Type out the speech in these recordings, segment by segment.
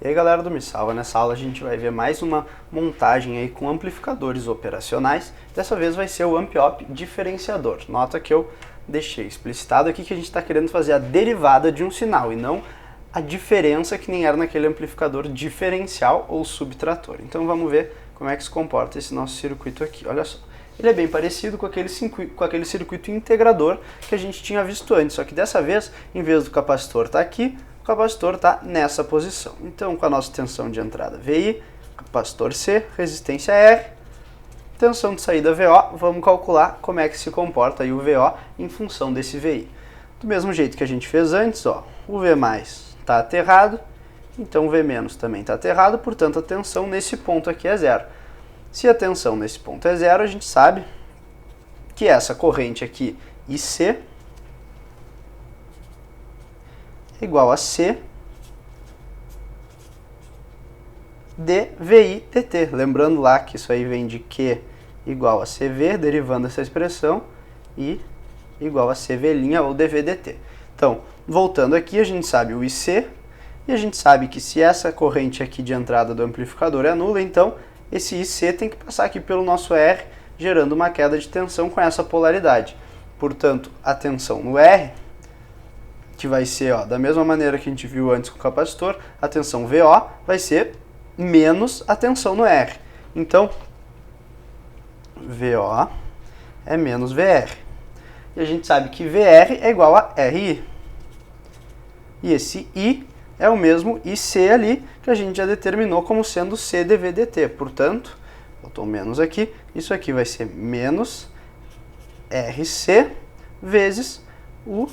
E aí galera do Me Salva, nessa aula a gente vai ver mais uma montagem aí com amplificadores operacionais. Dessa vez vai ser o amp-op diferenciador. Nota que eu deixei explicitado aqui que a gente está querendo fazer a derivada de um sinal e não a diferença que nem era naquele amplificador diferencial ou subtrator. Então vamos ver como é que se comporta esse nosso circuito aqui. Olha só, ele é bem parecido com aquele circuito integrador que a gente tinha visto antes, só que dessa vez, em vez do capacitor estar aqui, o capacitor está nessa posição. Então, com a nossa tensão de entrada VI, capacitor C, resistência R, tensão de saída VO, vamos calcular como é que se comporta aí o VO em função desse VI. Do mesmo jeito que a gente fez antes, ó, o V mais está aterrado, então o V menos também está aterrado, portanto a tensão nesse ponto aqui é zero. Se a tensão nesse ponto é zero, a gente sabe que essa corrente aqui, IC, é igual a C dVi dt. Lembrando lá que isso aí vem de Q igual a CV, derivando essa expressão, e igual a CV' ou dV dt. Então, voltando aqui, a gente sabe o IC, e a gente sabe que se essa corrente aqui de entrada do amplificador é nula, então esse IC tem que passar aqui pelo nosso R, gerando uma queda de tensão com essa polaridade. Portanto, a tensão no R, que vai ser, ó, da mesma maneira que a gente viu antes com o capacitor, a tensão VO vai ser menos a tensão no R. Então, VO é menos VR. E a gente sabe que VR é igual a RI. E esse I é o mesmo IC ali, que a gente já determinou como sendo C dV dt. Portanto, botou menos aqui, isso aqui vai ser menos RC vezes o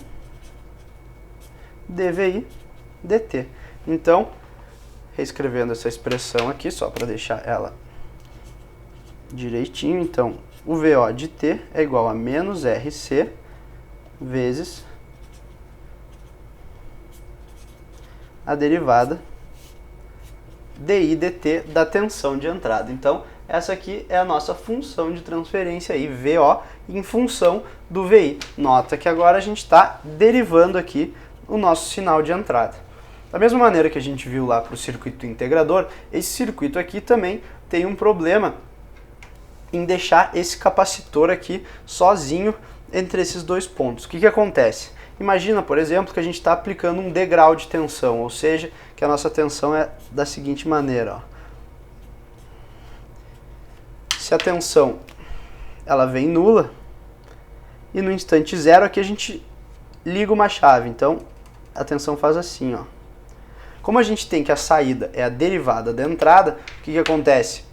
dVi dt. Então, reescrevendo essa expressão aqui, só para deixar ela direitinho, então, o VO de t é igual a menos RC vezes a derivada dI dt da tensão de entrada. Então, essa aqui é a nossa função de transferência aí, VO, em função do VI. Nota que agora a gente está derivando aqui o nosso sinal de entrada. Da mesma maneira que a gente viu lá para o circuito integrador, esse circuito aqui também tem um problema em deixar esse capacitor aqui sozinho entre esses dois pontos. O que acontece? Imagina, por exemplo, que a gente está aplicando um degrau de tensão, ou seja, que a nossa tensão é da seguinte maneira. Ó. Se a tensão ela vem nula, e no instante zero aqui a gente liga uma chave, então a tensão faz assim, ó. Como a gente tem que a saída é a derivada da entrada, o que acontece?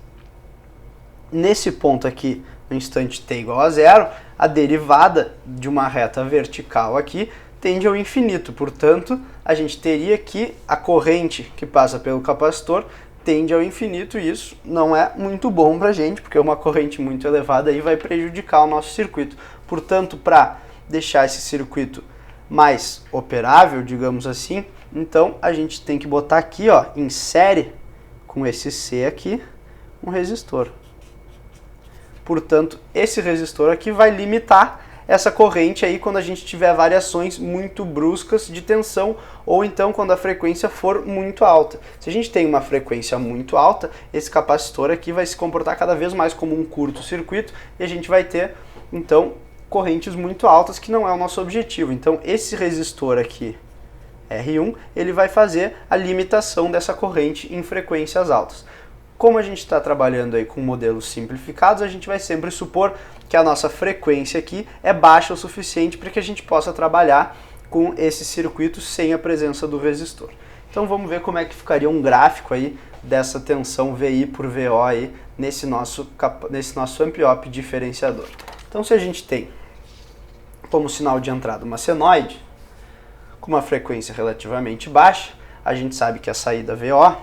Nesse ponto aqui, no instante t igual a zero, a derivada de uma reta vertical aqui tende ao infinito. Portanto, a gente teria que a corrente que passa pelo capacitor tende ao infinito, e isso não é muito bom para a gente, porque uma corrente muito elevada aí vai prejudicar o nosso circuito. Portanto, para deixar esse circuito mais operável, digamos assim, então a gente tem que botar aqui, ó, em série com esse C aqui, um resistor. Portanto, esse resistor aqui vai limitar essa corrente aí quando a gente tiver variações muito bruscas de tensão, ou então quando a frequência for muito alta. Se a gente tem uma frequência muito alta, esse capacitor aqui vai se comportar cada vez mais como um curto-circuito, e a gente vai ter, então, correntes muito altas, que não é o nosso objetivo. Então, esse resistor aqui, R1, ele vai fazer a limitação dessa corrente em frequências altas. Como a gente está trabalhando aí com modelos simplificados, a gente vai sempre supor que a nossa frequência aqui é baixa o suficiente para que a gente possa trabalhar com esse circuito sem a presença do resistor. Então vamos ver como é que ficaria um gráfico aí dessa tensão VI por VO aí nesse nosso amp-op diferenciador. Então se a gente tem como sinal de entrada uma senoide com uma frequência relativamente baixa, a gente sabe que a saída VO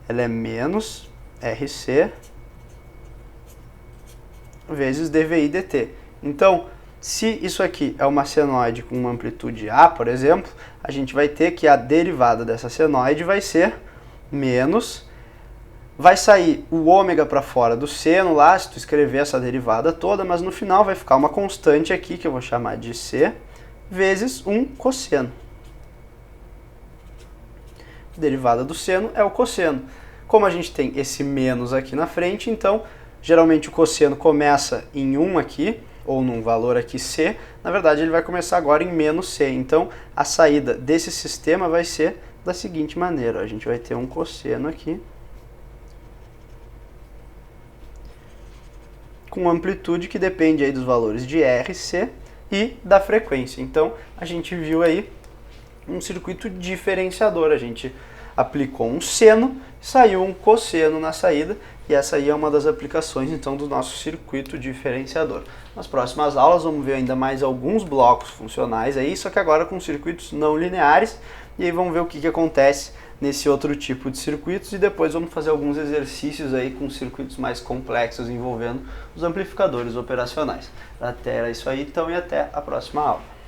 ela é menos RC vezes dVi dt. Então, se isso aqui é uma senoide com uma amplitude A, por exemplo, a gente vai ter que a derivada dessa senoide vai ser menos, vai sair o ômega para fora do seno lá, se tu escrever essa derivada toda, mas no final vai ficar uma constante aqui, que eu vou chamar de C, vezes um cosseno. derivada do seno é o cosseno. Como a gente tem esse menos aqui na frente, então geralmente o cosseno começa em 1 aqui, ou num valor aqui C, na verdade ele vai começar agora em menos C. Então a saída desse sistema vai ser da seguinte maneira, a gente vai ter um cosseno aqui, com amplitude que depende aí dos valores de R, C e da frequência. Então a gente viu aí um circuito diferenciador, a gente aplicou um seno, saiu um cosseno na saída, e essa aí é uma das aplicações então do nosso circuito diferenciador. Nas próximas aulas vamos ver ainda mais alguns blocos funcionais aí, só que agora com circuitos não lineares, e aí vamos ver o que acontece nesse outro tipo de circuitos, e depois vamos fazer alguns exercícios aí com circuitos mais complexos envolvendo os amplificadores operacionais. Até isso aí então, e até a próxima aula.